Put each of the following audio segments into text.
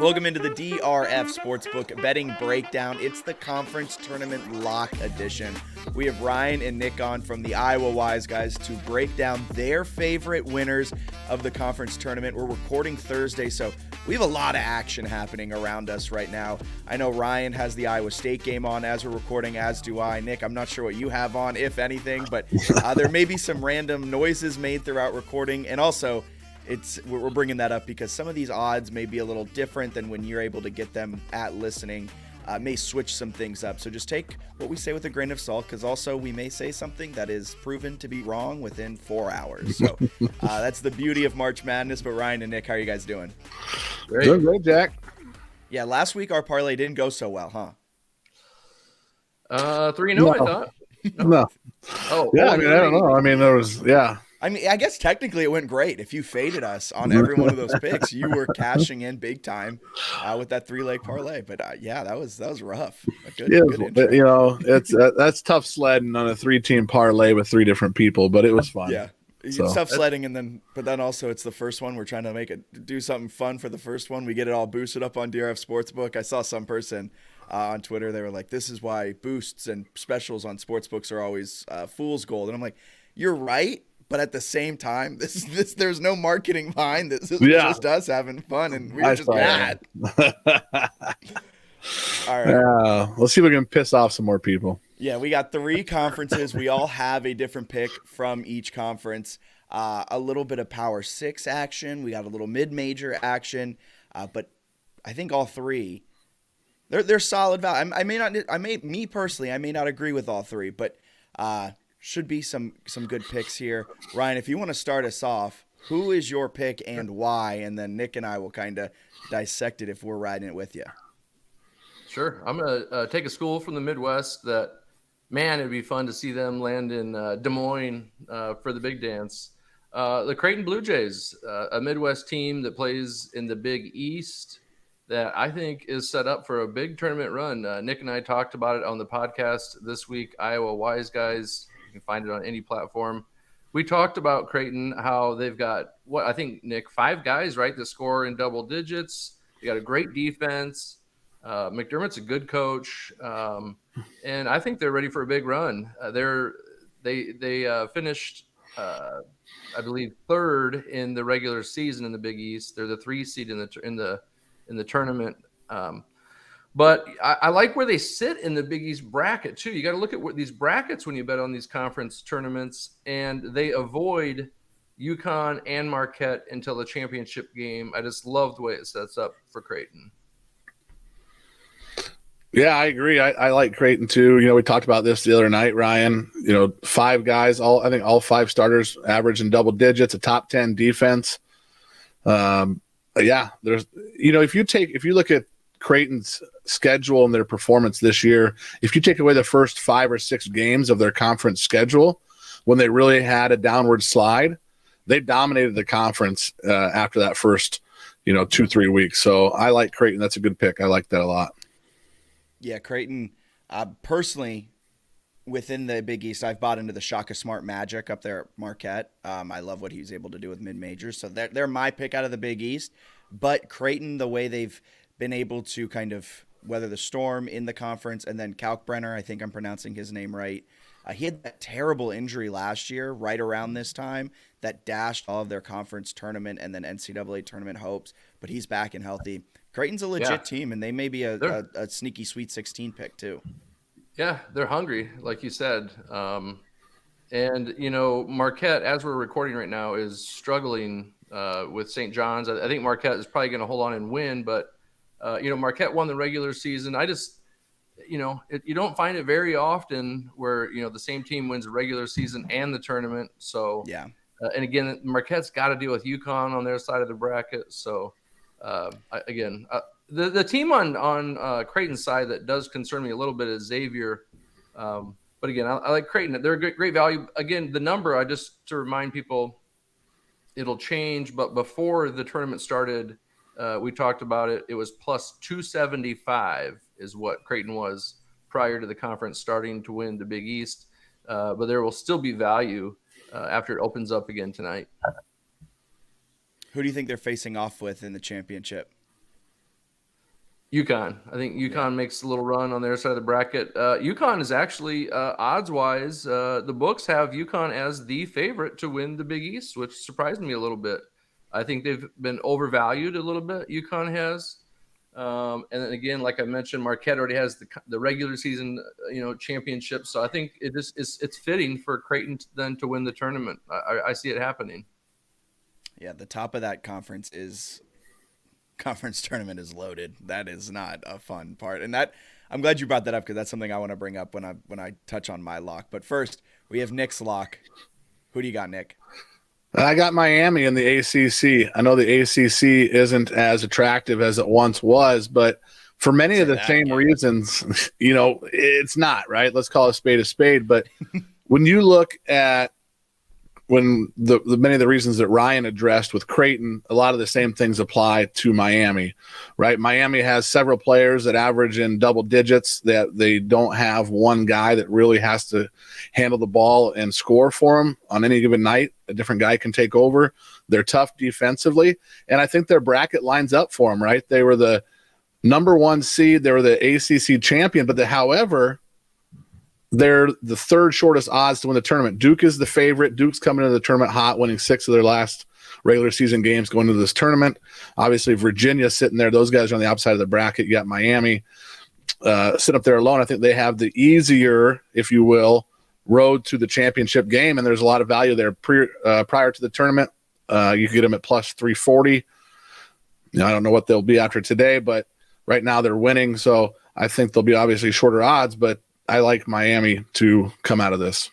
Welcome into the DRF Sportsbook betting breakdown. It's the conference tournament lock edition. We have Ryan and Nick on from the Iowa Wise Guys to break down their favorite winners of the conference tournament. We're recording Thursday, so we have a lot of action happening around us right now. I know Ryan has the Iowa State game on as we're recording, as do I. Nick, I'm not sure what you have on, if anything, but there may be some random noises made throughout recording, and also we're bringing that up because some of these odds may be a little different than when you're able to get them at listening. May switch some things up. So just take what we say with a grain of salt, because also we may say something that is proven to be wrong within 4 hours. So that's the beauty of March Madness. But Ryan and Nick, how are you guys doing? Great. Doing great, Jack. Yeah, last week our parlay didn't go so well, huh? 3-0, I thought. No. Oh, yeah, I don't know. There was, yeah. I guess technically it went great. If you faded us on every one of those picks, you were cashing in big time with that 3-leg parlay. But yeah, that was rough. Good intro. It's that's tough sledding on a 3-team parlay with 3 different people, but it was fun. Yeah, it's tough sledding, but then also it's the first one. We're trying to do something fun for the first one. We get it all boosted up on DRF Sportsbook. I saw some person on Twitter. They were like, "This is why boosts and specials on sportsbooks are always fool's gold," and I'm like, "You're right." But at the same time, there's no marketing behind this. This is just us having fun, and we're just mad. All right. Let's see if we can piss off some more people. Yeah, we got 3 conferences. We all have a different pick from each conference. A little bit of Power 6 action. We got a little mid-major action. But I think all 3, they're solid value. Me personally, I may not agree with all 3, but should be some good picks here. Ryan, if you want to start us off, who is your pick and why? And then Nick and I will kind of dissect it if we're riding it with you. Sure. I'm going to take a school from the Midwest that, man, it'd be fun to see them land in Des Moines for the big dance. The Creighton Blue Jays, a Midwest team that plays in the Big East that I think is set up for a big tournament run. Nick and I talked about it on the podcast this week, Iowa Wise Guys. You can find it on any platform. We talked about Creighton, how they've got, I think, Nick, 5 guys, right, that score in double digits. They got a great defense. McDermott's a good coach. And I think they're ready for a big run. They finished, I believe, 3rd in the regular season in the Big East. They're the 3 seed in the tournament. But I like where they sit in the Big East bracket, too. You got to look at these brackets when you bet on these conference tournaments, and they avoid UConn and Marquette until the championship game. I just love the way it sets up for Creighton. Yeah, I agree. I like Creighton, too. We talked about this the other night, Ryan. 5 guys, I think all 5 starters average in double digits, a top 10 defense. Yeah, there's, if you look at Creighton's schedule and their performance this year, if you take away the first 5 or 6 games of their conference schedule, when they really had a downward slide, they dominated the conference after that first, 2-3 weeks. So I like Creighton. That's a good pick. I like that a lot. Yeah, Creighton, personally, within the Big East, I've bought into the Shaka Smart magic up there at Marquette. I love what he's able to do with mid-majors. So they're my pick out of the Big East. But Creighton, the way they've been able to kind of weather the storm in the conference, and then Kalkbrenner, I think I'm pronouncing his name right. He had that terrible injury last year right around this time that dashed all of their conference tournament and then NCAA tournament hopes, but he's back and healthy. Creighton's a legit team, and they may be a sneaky Sweet 16 pick too. Yeah, they're hungry, like you said. And, Marquette, as we're recording right now, is struggling with St. John's. I think Marquette is probably going to hold on and win, but, Marquette won the regular season. I just, you don't find it very often where, the same team wins the regular season and the tournament. So, yeah. And again, Marquette's got to deal with UConn on their side of the bracket. So, the team on Creighton's side that does concern me a little bit is Xavier. But again, I like Creighton. They're a great value. Again, the number, just to remind people, it'll change. But before the tournament started, we talked about it. It was plus 275 is what Creighton was prior to the conference starting to win the Big East. But there will still be value after it opens up again tonight. Who do you think they're facing off with in the championship? UConn. I think UConn makes a little run on their side of the bracket. UConn is actually odds-wise, the books have UConn as the favorite to win the Big East, which surprised me a little bit. I think they've been overvalued a little bit. UConn has, and then again, like I mentioned, Marquette already has the regular season, championship. So I think it's fitting for Creighton then to win the tournament. I see it happening. Yeah, the top of that conference tournament is loaded. That is not a fun part, and that I'm glad you brought that up because that's something I want to bring up when I touch on my lock. But first, we have Nick's lock. Who do you got, Nick? I got Miami in the ACC. I know the ACC isn't as attractive as it once was, but for many of the same reasons, it's not, right? Let's call a spade. But when you look at the many of the reasons that Ryan addressed with Creighton, a lot of the same things apply to Miami, right? Miami has several players that average in double digits, that they don't have one guy that really has to handle the ball and score for them on any given night. A different guy can take over. They're tough defensively, and I think their bracket lines up for them, right? They were the number 1 seed. They were the ACC champion, but however, they're the third shortest odds to win the tournament. Duke is the favorite. Duke's coming into the tournament hot, winning 6 of their last regular season games going into this tournament. Obviously, Virginia sitting there. Those guys are on the outside of the bracket. You got Miami sitting up there alone. I think they have the easier, if you will, road to the championship game, and there's a lot of value there. Prior to the tournament, you could get them at plus 340. I don't know what they'll be after today, but right now they're winning, so I think they'll be obviously shorter odds, but I like Miami to come out of this.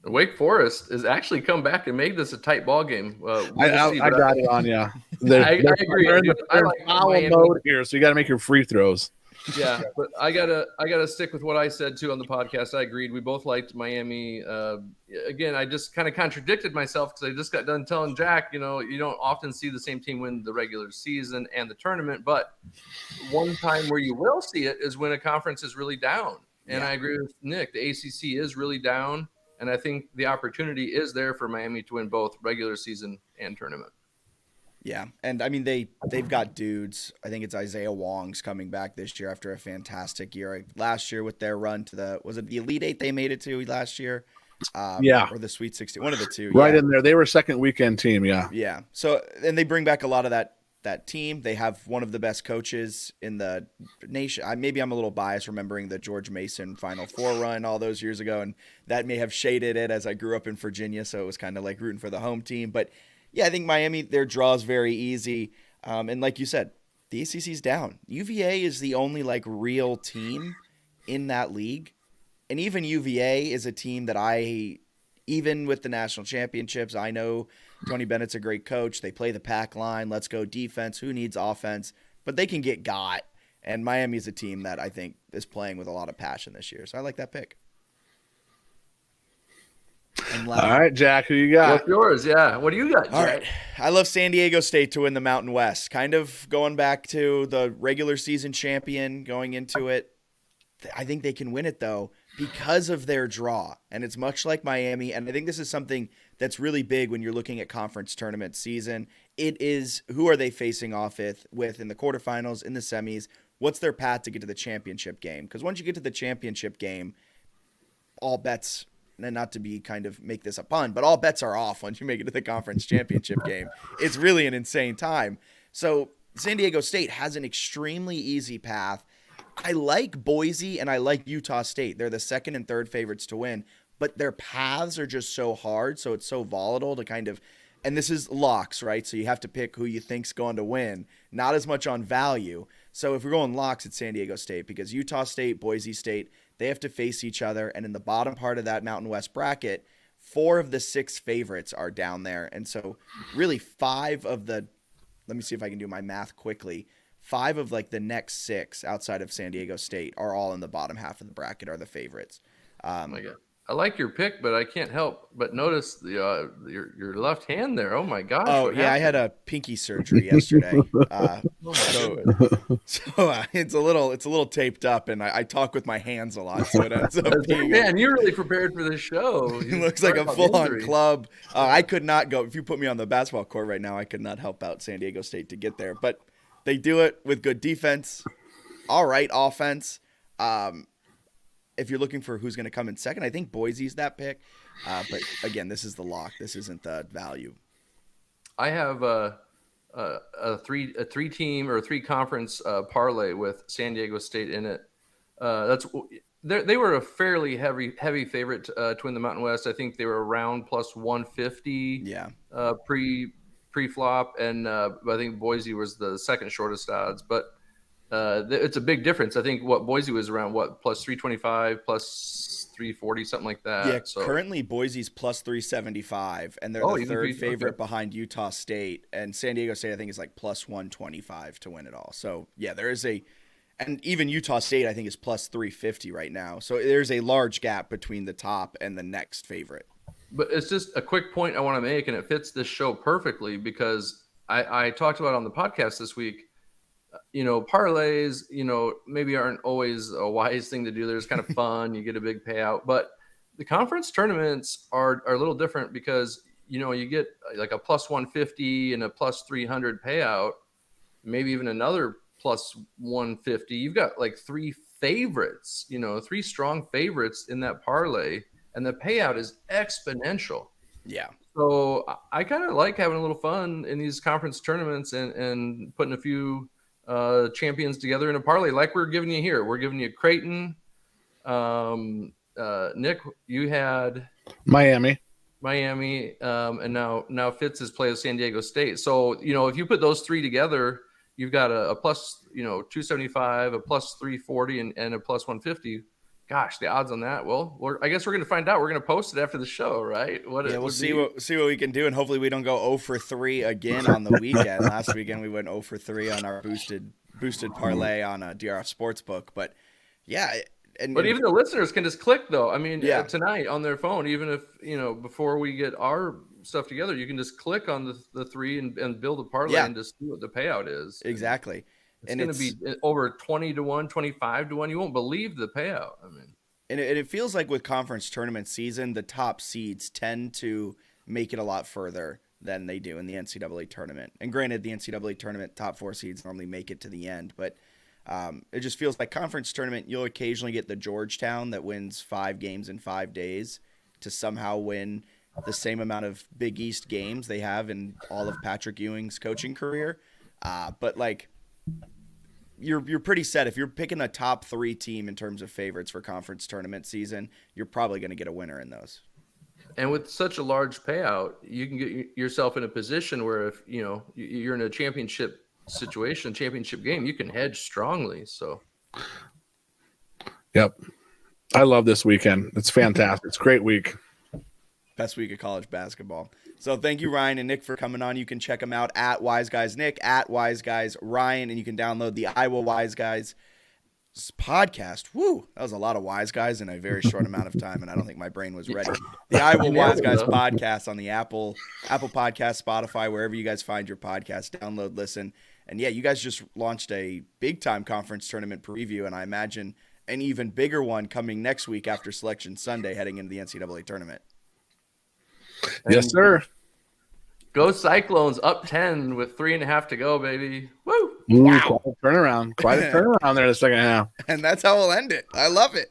Wake Forest has actually come back and made this a tight ball game. I got it on, yeah. I agree. I like foul mode here, so you got to make your free throws. Yeah, but I gotta stick with what I said too on the podcast. I agreed. We both liked Miami. Again, I just kind of contradicted myself because I just got done telling Jack, you don't often see the same team win the regular season and the tournament, but one time where you will see it is when a conference is really down. And I agree with Nick. The ACC is really down, and I think the opportunity is there for Miami to win both regular season and tournament. Yeah, and I mean they've got dudes. I think it's Isaiah Wong's coming back this year after a fantastic year last year with their run to was it the Elite Eight they made it to last year? Or the Sweet 16, one of the two. Right in there, they were a second weekend team. Yeah. So and they bring back a lot of that team. They have one of the best coaches in the nation. Maybe I'm a little biased remembering the George Mason Final Four run all those years ago, and that may have shaded it as I grew up in Virginia, so it was kind of like rooting for the home team, but. Yeah, I think Miami, their draw is very easy. And like you said, the ACC's down. UVA is the only real team in that league. And even UVA is a team that even with the national championships, I know Tony Bennett's a great coach. They play the pack line. Let's go defense. Who needs offense? But they can get got. And Miami's a team that I think is playing with a lot of passion this year. So I like that pick. All right, Jack, who you got? What's yours? Yeah. What do you got, Jack? All right. I love San Diego State to win the Mountain West. Kind of going back to the regular season champion going into it. I think they can win it, though, because of their draw. And it's much like Miami. And I think this is something that's really big when you're looking at conference tournament season. It is who are they facing off with in the quarterfinals, in the semis? What's their path to get to the championship game? Because once you get to the championship game, all bets – and not to be kind of make this a pun, but all bets are off once you make it to the conference championship game. It's really an insane time. So San Diego State has an extremely easy path. I like Boise and I like Utah State. They're the second and third favorites to win, but their paths are just so hard. So it's so volatile to kind of, and this is locks, right? So you have to pick who you think's going to win, not as much on value. So if we're going locks, it's San Diego State because Utah State, Boise State, they have to face each other. And in the bottom part of that Mountain West bracket, 4 of the 6 favorites are down there. And so really 5 of the, let me see if I can do my math quickly. 5 of the next 6 outside of San Diego State are all in the bottom half of the bracket are the favorites. Oh my God. I like your pick, but I can't help but notice your left hand there. Oh my gosh! Oh yeah, I had a pinky surgery yesterday, so it's a little taped up, and I talk with my hands a lot, so it ends up being. Man, you're really prepared for this show. It looks like a full-on club. I could not go if you put me on the basketball court right now. I could not help out San Diego State to get there, but They do it with good defense. All right, offense. If you're looking for who's going to come in second, I think Boise's that pick. But again, this is the lock. This isn't the value. I have a three team or three conference parlay with San Diego State in it. They were a fairly heavy favorite to win the Mountain West. I think they were around plus 150. Yeah. Pre-flop, and I think Boise was the second shortest odds, but it's a big difference. I think Boise was around plus 325, plus 340, something like that. Yeah, so currently Boise's plus 375, and they're the third favorite behind Utah State, and San Diego State I think is like plus 125 to win it all. So yeah, there is and even Utah State I think is plus 350 right now. So there's a large gap between the top and the next favorite. But it's just a quick point I want to make, and it fits this show perfectly because I talked about on the podcast this week, parlays, maybe aren't always a wise thing to do. They're just kind of fun. You get a big payout. But the conference tournaments are a little different because, you get like a plus 150 and a plus 300 payout, maybe even another plus 150. You've got like three favorites, three strong favorites in that parlay. And the payout is exponential. Yeah. So I kind of like having a little fun in these conference tournaments and putting a few champions together in a parlay like we're giving you here. We're giving you Creighton. Nick, you had Miami, and now Fitz is play with San Diego State. So, if you put those three together, you've got a plus, 275, a plus 340, and a plus 150. Gosh, the odds on that. Well, I guess we're going to find out. We're going to post it after the show, right? We'll see what we can do, and hopefully we don't go 0 for 3 again on the weekend. Last weekend we went 0 for 3 on our boosted parlay on DRF Sportsbook. But yeah, but even the listeners can just click though. I mean, tonight on their phone, even if before we get our stuff together, you can just click on the three and build a parlay and just see what the payout is. Exactly. It's going to be over 20 to 1, 25 to 1. You won't believe the payout. I mean, and it feels like with conference tournament season, the top seeds tend to make it a lot further than they do in the NCAA tournament. And granted, the NCAA tournament top 4 seeds normally make it to the end, but it just feels like conference tournament, you'll occasionally get the Georgetown that wins 5 games in 5 days to somehow win the same amount of Big East games they have in all of Patrick Ewing's coaching career. But like, you're pretty set. If you're picking a top 3 team in terms of favorites for conference tournament season, you're probably going to get a winner in those. And with such a large payout, you can get yourself in a position where if you're in a championship situation, championship game, you can hedge strongly. So, yep, I love this weekend. It's fantastic. It's a great week. Best week of college basketball. So thank you, Ryan and Nick, for coming on. You can check them out at Wise Guys Nick, at Wise Guys Ryan, and you can download the Iowa Wise Guys podcast. Woo, that was a lot of Wise Guys in a very short amount of time, and I don't think my brain was ready. The Iowa Wise Guys podcast on the Apple Podcast, Spotify, wherever you guys find your podcast. Download, listen, and yeah, you guys just launched a big-time conference tournament preview, and I imagine an even bigger one coming next week after Selection Sunday, heading into the NCAA tournament. Yes, sir. Go Cyclones, up 10 with 3.5 to go, baby. Woo! Wow. Quite a turnaround. Quite a turnaround there in the second half. And that's how we'll end it. I love it.